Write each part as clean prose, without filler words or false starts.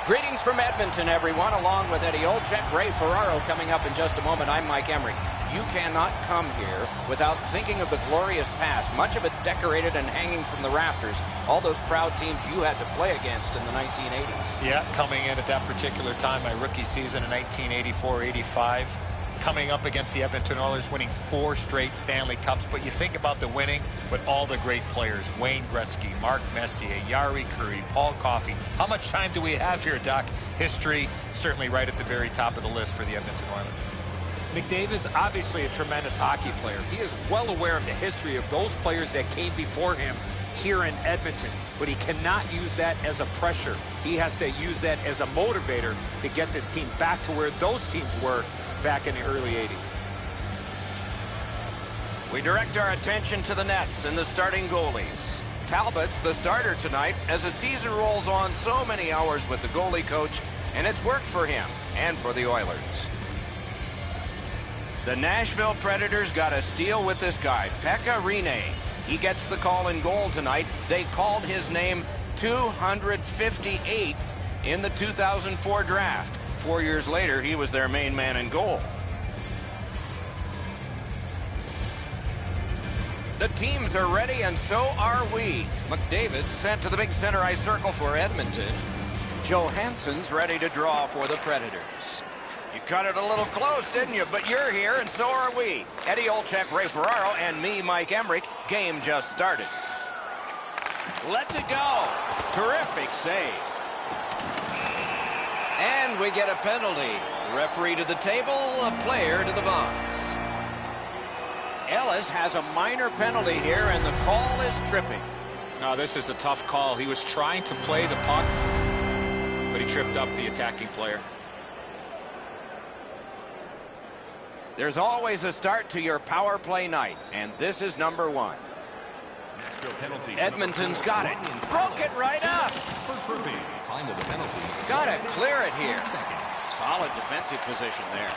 Greetings from Edmonton, everyone, along with Eddie Olczyk, Ray Ferraro coming up in just a moment. I'm Mike Emmerich. You cannot come here without thinking of the glorious past, much of it decorated and hanging from the rafters. All those proud teams you had to play against in the 1980s. Yeah, coming in at that particular time, my rookie season in 1984-85. Coming up against the Edmonton Oilers, winning 4 straight Stanley Cups. But you think about the winning, but all the great players, Wayne Gretzky, Mark Messier, Jari Kurri, Paul Coffey. How much time do we have here, Doc? History certainly right at the very top of the list for the Edmonton Oilers. McDavid's obviously a tremendous hockey player. He is well aware of the history of those players that came before him here in Edmonton, but he cannot use that as a pressure. He has to use that as a motivator to get this team back to where those teams were back in the early 80s. We direct our attention to the nets and the starting goalies. Talbot's the starter tonight as the season rolls on so many hours with the goalie coach, and it's worked for him and for the Oilers. The Nashville Predators got a steal with this guy, Pekka Rinne. He gets the call in goal tonight. They called his name 258th in the 2004 draft. 4 years later, he was their main man in goal. The teams are ready, and so are we. McDavid sent to the big center ice circle for Edmonton. Johansson's ready to draw for the Predators. You cut it a little close, didn't you? But you're here, and so are we. Eddie Olczyk, Ray Ferraro, and me, Mike Emmerich. Game just started. Let's it go. Terrific save. And we get a penalty. Referee to the table, a player to the box. Ellis has a minor penalty here, and the call is tripping. No, this is a tough call. He was trying to play the puck, but he tripped up the attacking player. There's always a start to your power play night, and this is number 1. Edmonton's got it. Broke it right up. Got to clear it here. Solid defensive position there.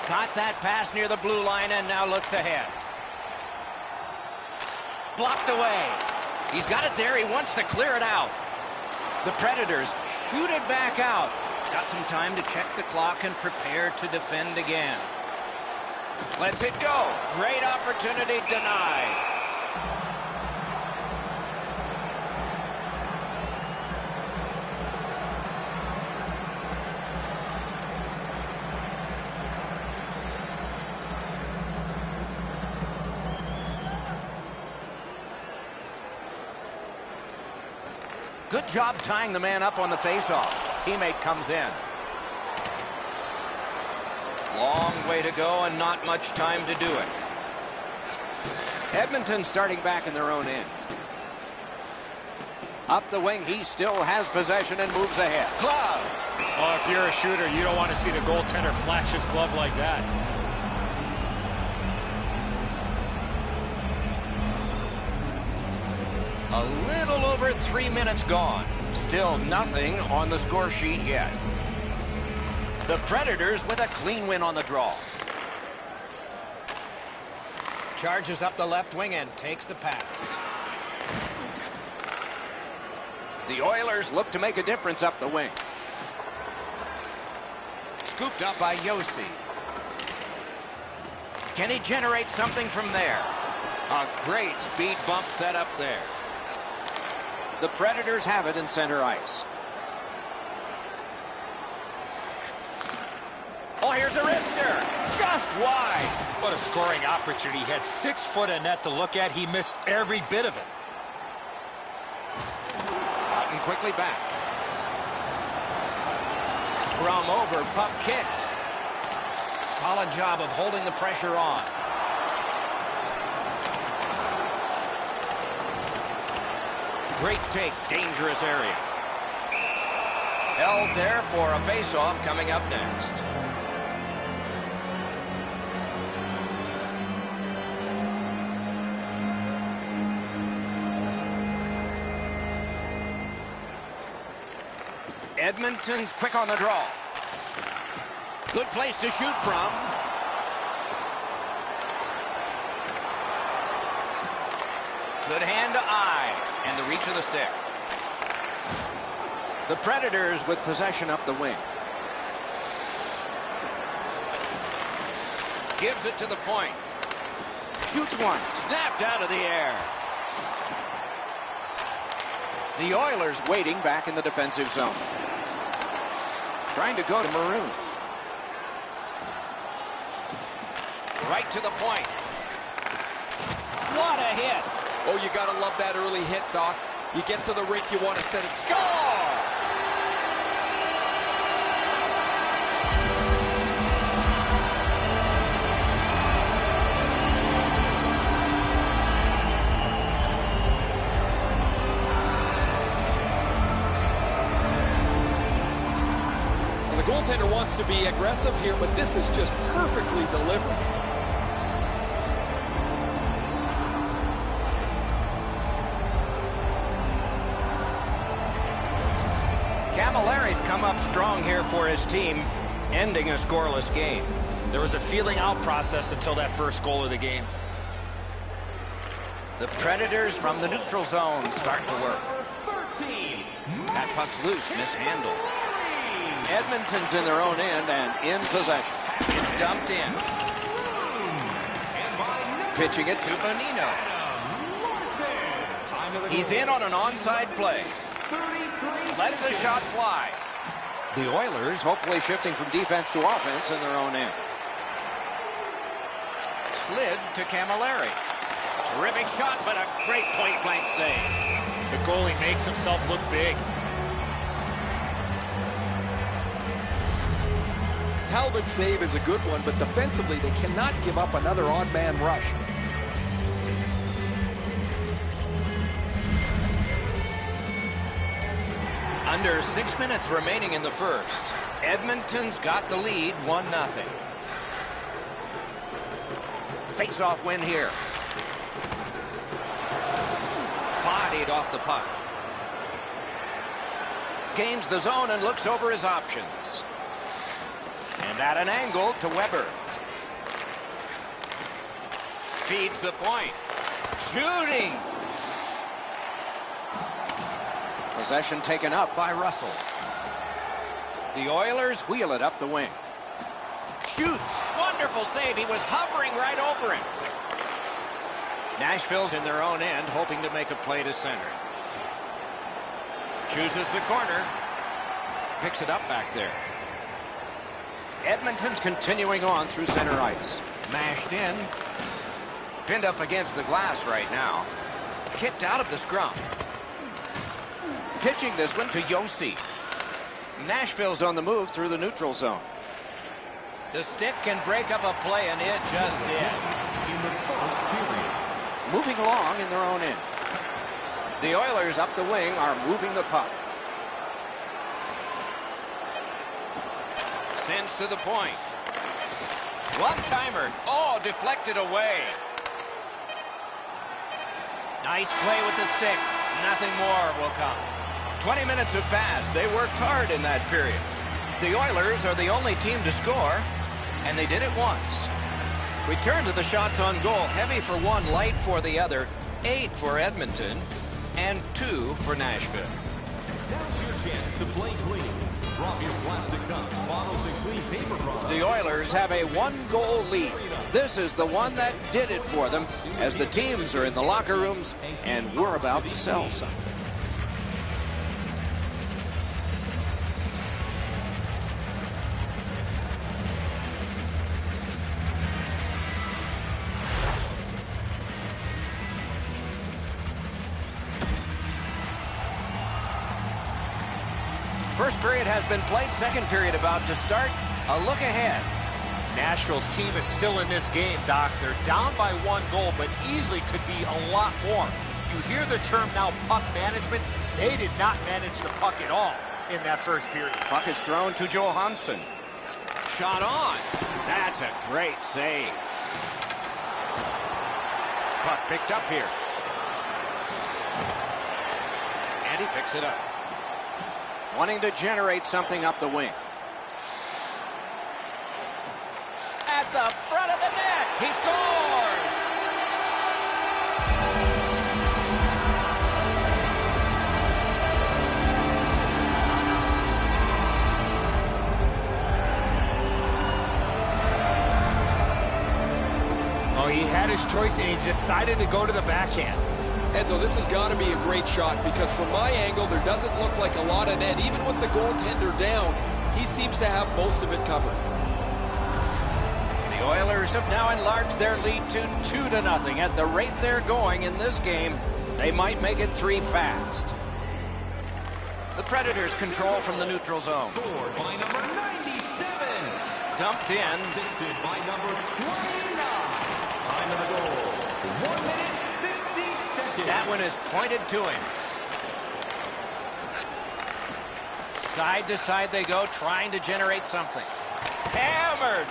Got that pass near the blue line and now looks ahead. Blocked away. He's got it there. He wants to clear it out. The Predators shoot it back out. Got some time to check the clock and prepare to defend again. Let's it go. Great opportunity denied. Good job tying the man up on the faceoff. Teammate comes in. Long way to go and not much time to do it. Edmonton starting back in their own end. Up the wing, he still has possession and moves ahead. Gloved. Well, if you're a shooter, you don't want to see the goaltender flash his glove like that. A little over 3 minutes gone. Still nothing on the score sheet yet. The Predators with a clean win on the draw. Charges up the left wing and takes the pass. The Oilers look to make a difference up the wing. Scooped up by Yossi. Can he generate something from there? A great speed bump set up there. The Predators have it in center ice. Oh, here's a wrister. Just wide. What a scoring opportunity. He had 6 foot of net to look at. He missed every bit of it. Out and quickly back. Scrum over, puck kicked. Solid job of holding the pressure on. Great take, dangerous area. Held there for a face-off coming up next. Edmonton's quick on the draw. Good place to shoot from. Good hand to eye. And the reach of the stick. The Predators with possession up the wing. Gives it to the point. Shoots one. Snapped out of the air. The Oilers waiting back in the defensive zone. Trying to go to Maroon. Right to the point. What a hit. Oh, you got to love that early hit, Doc. You get to the rink, you want to send it. Score! Well, the goaltender wants to be aggressive here, but this is just perfectly delivered. Camilleri's come up strong here for his team, ending a scoreless game. There was a feeling out process until that first goal of the game. The Predators from the neutral zone start to work. That puck's loose, mishandled. Edmonton's in their own end and in possession. It's dumped in. Pitching it to Bonino. He's in on an onside play. Lets a shot fly. The Oilers hopefully shifting from defense to offense in their own end. Slid to Camilleri. Terrific shot, but a great point-blank save. The goalie makes himself look big. Talbot's save is a good one, but defensively they cannot give up another odd man rush. Under 6 minutes remaining in the first. Edmonton's got the lead, 1-0. Face-off win here. Bodied off the puck. Gains the zone and looks over his options. And at an angle to Weber. Feeds the point. Shooting. Possession taken up by Russell. The Oilers wheel it up the wing. Shoots. Wonderful save. He was hovering right over him. Nashville's in their own end, hoping to make a play to center. Chooses the corner. Picks it up back there. Edmonton's continuing on through center ice. Mashed in. Pinned up against the glass right now. Kicked out of the scrum. Pitching this one to Yossi. Nashville's on the move through the neutral zone. The stick can break up a play, and it just did. Moving along in their own end. The Oilers up the wing are moving the puck. Sends to the point. One-timer. Oh, deflected away. Nice play with the stick. Nothing more will come. 20 minutes have passed. They worked hard in that period. The Oilers are the only team to score, and they did it once. Return to the shots on goal. Heavy for one, light for the other. 8 for Edmonton, and 2 for Nashville. Now's your chance to play clean. Drop your plastic cups, bottles, and clean paper products. The Oilers have a 1-goal lead. This is the one that did it for them, as the teams are in the locker rooms, and we're about to sell something. First period has been played. Second period about to start. A look ahead. Nashville's team is still in this game, Doc. They're down by 1 goal, but easily could be a lot more. You hear the term now, puck management. They did not manage the puck at all in that first period. Puck is thrown to Johansson. Shot on. That's a great save. Puck picked up here. And he picks it up. Wanting to generate something up the wing. At the front of the net, he scores! He had his choice, and he decided to go to the backhand. Enzo, this has got to be a great shot because from my angle, there doesn't look like a lot of net. Even with the goaltender down, he seems to have most of it covered. The Oilers have now enlarged their lead to 2-0. At the rate they're going in this game, they might make it 3 fast. The Predators control from the neutral zone. Scored by number 97. Dumped in. Assisted by number 29. Time of the goal, 1 minute, 50 seconds. That one is pointed to him. Side to side they go, trying to generate something. Hammered.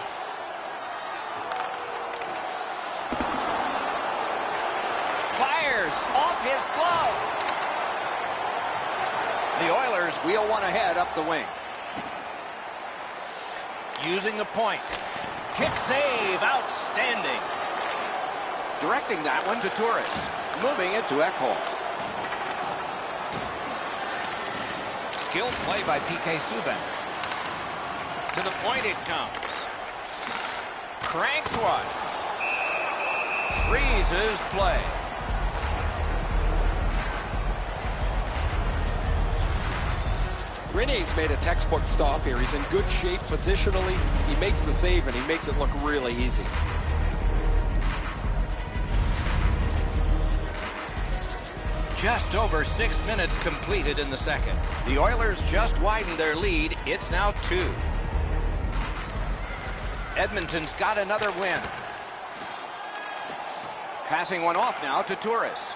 Fires off his glove. The Oilers wheel one ahead up the wing. Using the point. Kick save, outstanding. Directing that one to Turris. Moving it to Ekholm. Skilled play by P.K. Subban. To the point it comes. Cranks one. Freezes play. Rene's made a textbook stop here. He's in good shape positionally. He makes the save, and he makes it look really easy. Just over 6 minutes completed in the second. The Oilers just widened their lead. It's now 2. Edmonton's got another win. Passing one off now to Turris.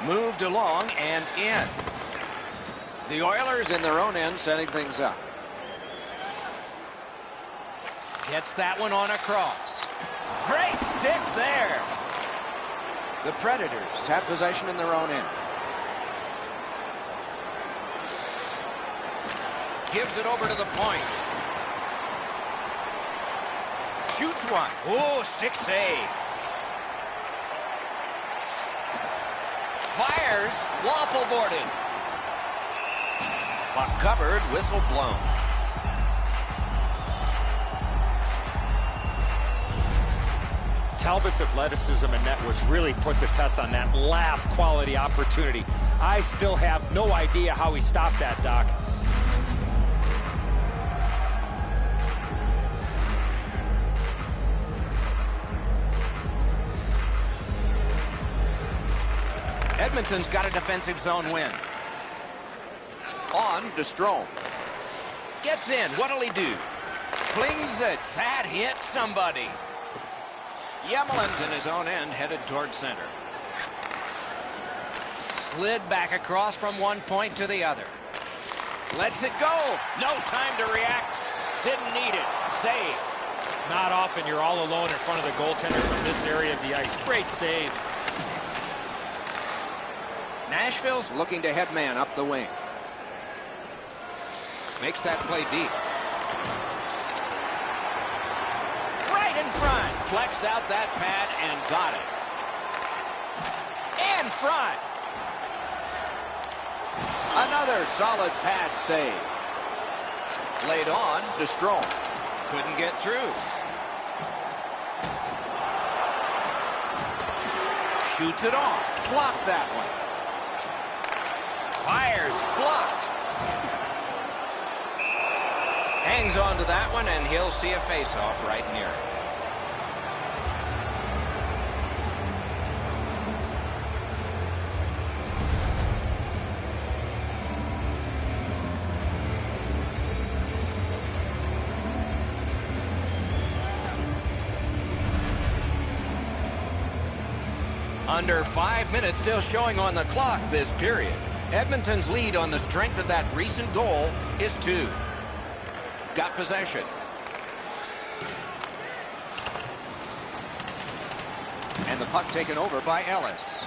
Moved along and in. The Oilers in their own end setting things up. Gets that one on across. Great stick there. The Predators have possession in their own end. Gives it over to the point. Shoots one. Oh, stick save. Fires. Waffle boarded. Puck covered. Whistle blown. Talbot's athleticism and net was really put to test on that last quality opportunity. I still have no idea how he stopped that, Doc. Edmonton's got a defensive zone win. On to Strome. Gets in. What'll he do? Flings it. That hit somebody. Yemelin's in his own end, headed toward center. Slid back across from one point to the other. Lets it go. No time to react. Didn't need it. Save. Not often you're all alone in front of the goaltender from this area of the ice. Great save. Nashville's looking to head man up the wing. Makes that play deep. Right in front. Flexed out that pad and got it. In front. Another solid pad save. Laid on to Strome. Couldn't get through. Shoots it off. Blocked that one. Fires. Blocked. Hangs on to that one, and he'll see a face-off right near it. Under 5 minutes still showing on the clock this period. Edmonton's lead on the strength of that recent goal is 2. Got possession. And the puck taken over by Ellis.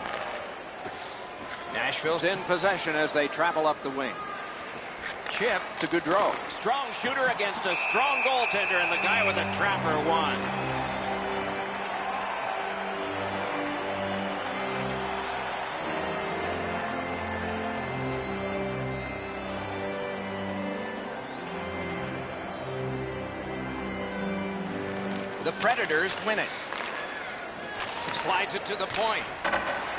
Nashville's in possession as they travel up the wing. Chip to Gaudreau. Strong shooter against a strong goaltender, and the guy with a trapper won. The Predators win it. Slides it to the point.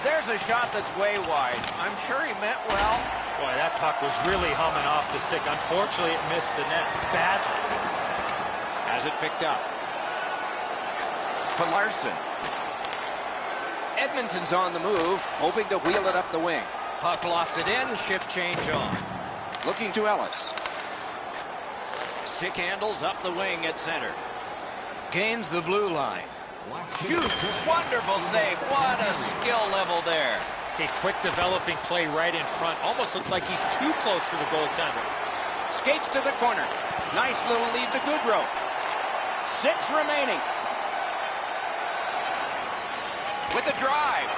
There's a shot that's way wide. I'm sure he meant well. Boy, that puck was really humming off the stick. Unfortunately, it missed the net badly. Has it picked up. To Larson. Edmonton's on the move, hoping to wheel it up the wing. Puck lofted in, shift change on. Looking to Ellis. Stick handles up the wing at center. Gains the blue line. Shoots. Wonderful save. What a skill level there. A quick developing play right in front. Almost looks like he's too close to the goaltender. Skates to the corner. Nice little lead to Goodrow. 6 remaining. With a drive.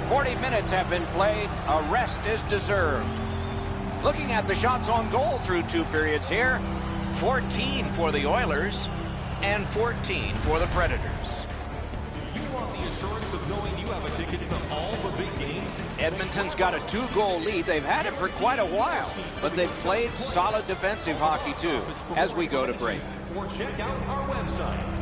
"40 minutes have been played. A rest is deserved." Looking at the shots on goal through 2 periods here, 14 for the Oilers and 14 for the Predators. You want the assurance of knowing you have a ticket to all the big games? Edmonton's got a 2-goal lead. They've had it for quite a while, but they've played solid defensive hockey too as we go to break. Or check out our website.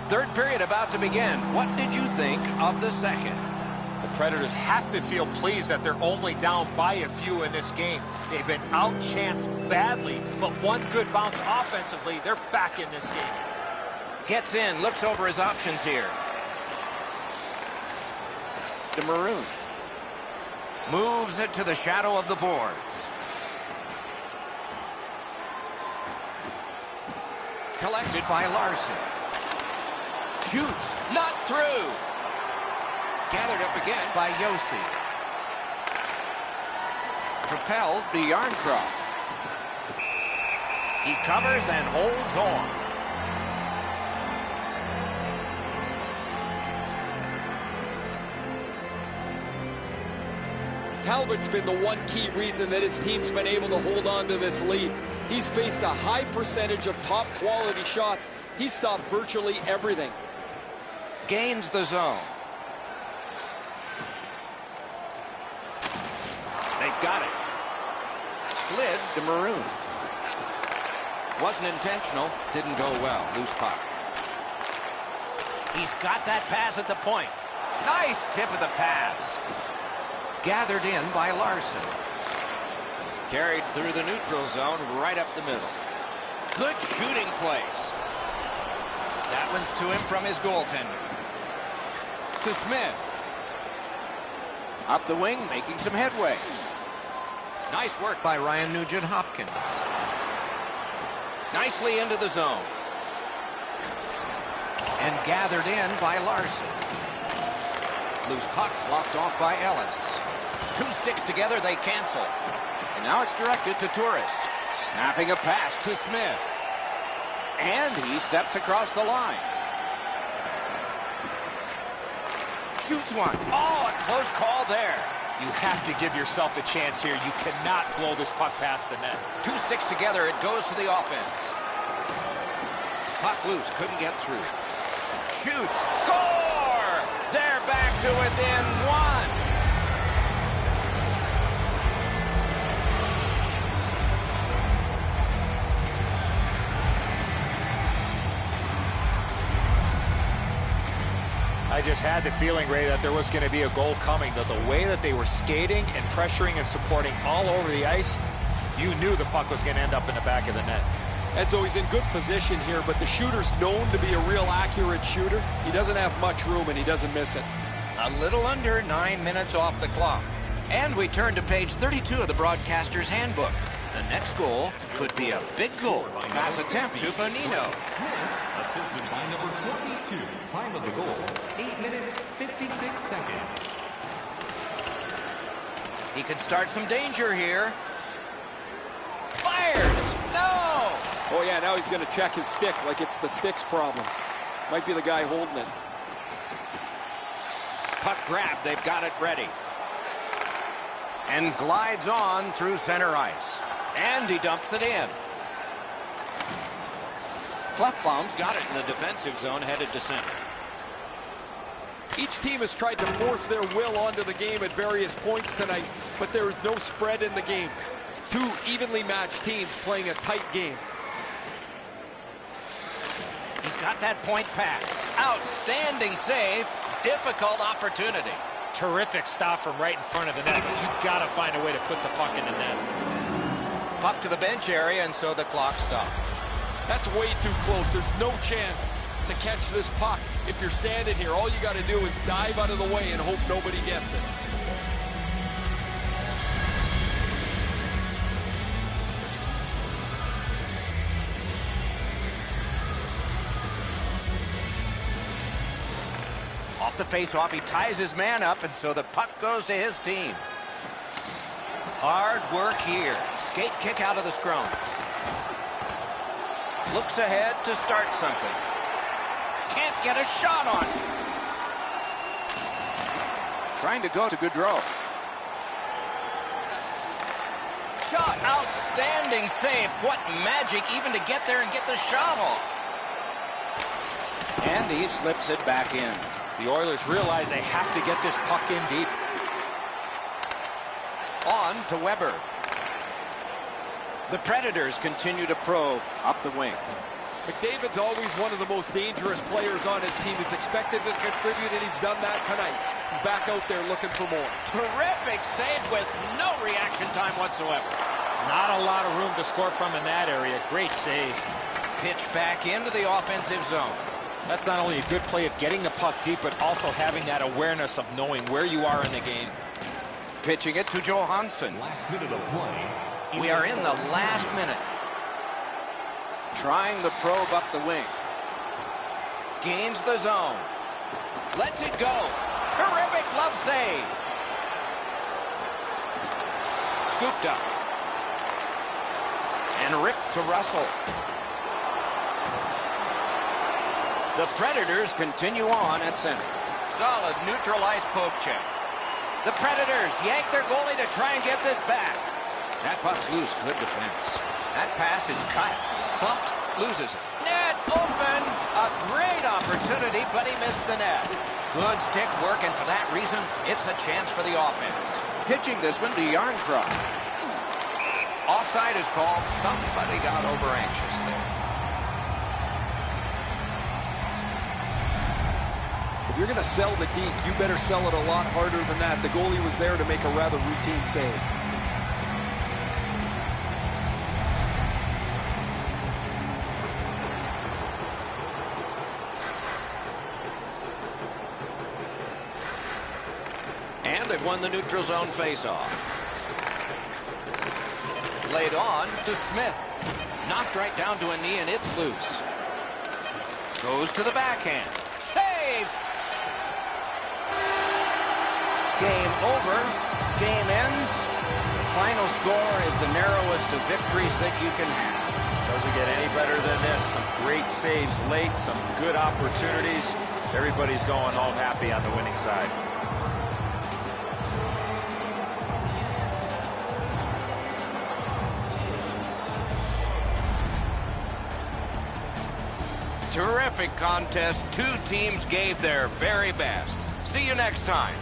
Third period about to begin. What did you think of the second? The Predators have to feel pleased that they're only down by a few in this game. They've been outchanced badly, but one good bounce offensively, they're back in this game. Gets in, looks over his options here. To Maroon. Moves it to the shadow of the boards. Collected by Larson. Shoots, not through. Gathered up again by Yossi. Propelled to Yarncroft. He covers and holds on. Talbot's been the one key reason that his team's been able to hold on to this lead. He's faced a high percentage of top quality shots. He's stopped virtually everything. Gains the zone. They've got it. Slid to Maroon. Wasn't intentional. Didn't go well. Loose puck. He's got that pass at the point. Nice tip of the pass. Gathered in by Larson. Carried through the neutral zone right up the middle. Good shooting place. That one's to him from his goaltender. To Smith. Up the wing, making some headway. Nice work by Ryan Nugent-Hopkins. Nicely into the zone. And gathered in by Larson. Loose puck blocked off by Ellis. 2 sticks together, they cancel. And now it's directed to Turris. Snapping a pass to Smith. And he steps across the line. Shoots one. Oh, a close call there. You have to give yourself a chance here. You cannot blow this puck past the net. 2 sticks together, it goes to the offense. Puck loose, couldn't get through. Shoots, score! They're back to within 1. I just had the feeling, Ray, that there was going to be a goal coming. That the way that they were skating and pressuring and supporting all over the ice, you knew the puck was going to end up in the back of the net. Edzo, he's in good position here, but the shooter's known to be a real accurate shooter. He doesn't have much room, and he doesn't miss it. A little under 9 minutes off the clock. And we turn to page 32 of the broadcaster's handbook. The next goal could be a big goal. Pass attempt to Bonino. Assisted by number 22. Time of the goal, 8 minutes, 56 seconds. He could start some danger here. Fires! No! Oh, yeah, now he's going to check his stick like it's the stick's problem. Might be the guy holding it. Puck grab, they've got it ready. And glides on through center ice. And he dumps it in. Clefbaum's got it in the defensive zone, headed to center. Each team has tried to force their will onto the game at various points tonight, but there is no spread in the game. Two evenly matched teams playing a tight game. He's got that point pass. Outstanding save. Difficult opportunity. Terrific stop from right in front of the net, but you got to find a way to put the puck in the net. Puck to the bench area, and so the clock stopped. That's way too close. There's no chance to catch this puck. If you're standing here, all you got to do is dive out of the way and hope nobody gets it. Off the face-off, he ties his man up, and so the puck goes to his team. Hard work here. Skate kick out of the scrum. Looks ahead to start something. Can't get a shot on. Trying to go to Gaudreau. Shot. Outstanding save. What magic even to get there and get the shot off. And he slips it back in. The Oilers realize they have to get this puck in deep. On to Weber. The Predators continue to probe up the wing. McDavid's always one of the most dangerous players on his team. He's expected to contribute, and he's done that tonight. He's back out there looking for more. Terrific save with no reaction time whatsoever. Not a lot of room to score from in that area. Great save. Pitch back into the offensive zone. That's not only a good play of getting the puck deep, but also having that awareness of knowing where you are in the game. Pitching it to Johansson. Last minute of play. We are in the last minute. Trying the probe up the wing. Gains the zone. Lets it go. Terrific glove save. Scooped up. And ripped to Russell. The Predators continue on at center. Solid neutral ice poke check. The Predators yank their goalie to try and get this back. That puck's loose. Good defense. That pass is cut. Bumped. Loses it. Net open. A great opportunity, but he missed the net. Good stick work, and for that reason, it's a chance for the offense. Pitching this one to Yarncroc. Offside is called. Somebody got over anxious there. If you're going to sell the deke, you better sell it a lot harder than that. The goalie was there to make a rather routine save. And they've won the neutral zone faceoff. Laid on to Smith. Knocked right down to a knee, and it's loose. Goes to the backhand. Save! Game over. Game ends. Final score is the narrowest of victories that you can have. Doesn't get any better than this. Some great saves late, some good opportunities. Everybody's going home happy on the winning side. Terrific contest. Two teams gave their very best. See you next time.